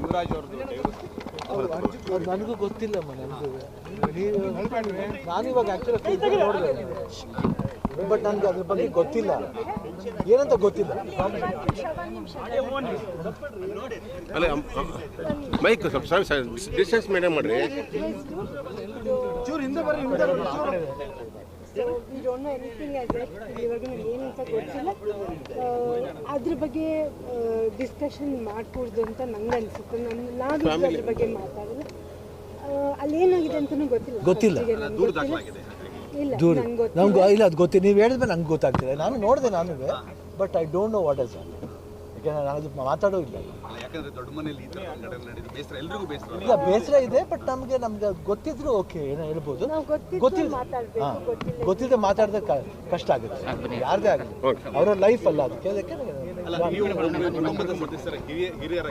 ಮುರುಘರಾಜ್ ಅವ್ರದ್ದು ನನಗೂ ಗೊತ್ತಿಲ್ಲಮ್ಮ. ನಾನಿವಾಗ ಆ್ಯಕ್ಚುಲಿ ನೋಡಿದೆ, ಬಟ್ ನನಗೆ ಅದ್ರ ಬಗ್ಗೆ ಗೊತ್ತಿಲ್ಲ, ಏನಂತ ಗೊತ್ತಿಲ್ಲ. ಅಲ್ಲ ಮೈಕ್ ಸ್ವಲ್ಪ ಡಿಸ್ಟೆನ್ಸ್ ಮೇಂಟೈನ್ ಮಾಡ್ರಿ. ಚೂರು ಹಿಂದೆ ಬರ್ರಿ, ಹಿಂದೆ ಬರ್ರಿ. We don't know anything as that. ಇವಾಗ ನನಗೆ ಏನಂತ ಗೊತ್ತಿಲ್ಲ. ಅದ್ರ ಬಗ್ಗೆ ಡಿಸ್ಕಷನ್ ಮಾಡ್ಕೊಡ್ದು ಅಂತ ನಂಗೆ ಅನಿಸುತ್ತೆ. ನಾನು ಅದ್ರ ಬಗ್ಗೆ ಮಾತಾಡೋದು. ಅಲ್ಲೇನಾಗಿದೆ ಅಂತಲೂ ಗೊತ್ತಿಲ್ಲ. ಇಲ್ಲ ನಂಗೆ ಇಲ್ಲ, ಅದು ಗೊತ್ತಿಲ್ಲ. ನೀವು ಹೇಳಿದ್ಮೇಲೆ ನಂಗೆ ಗೊತ್ತಾಗ್ತಿದೆ. ನಾನು ನೋಡಿದೆ, but I don't know what is all. ಯಾಕೆಂದರೆ ನಾನು ಅದು ಮಾತಾಡೋ ಇಲ್ಲ. ಇಲ್ಲ, ಬೇಸರ ಇದೆ, ಬಟ್ ನಮಗೆ ಗೊತ್ತಿದ್ರು ಓಕೆ, ಏನೋ ಹೇಳ್ಬೋದು. ಗೊತ್ತಿದ್ದೆ ಮಾತಾಡಿದ್ರೆ ಕಷ್ಟ ಆಗುತ್ತೆ, ಯಾರದೇ ಆಗಲಿ, ಅವರ ಲೈಫ್ ಅಲ್ಲ ಅದಕ್ಕೆ. ಹಿರಿಯರ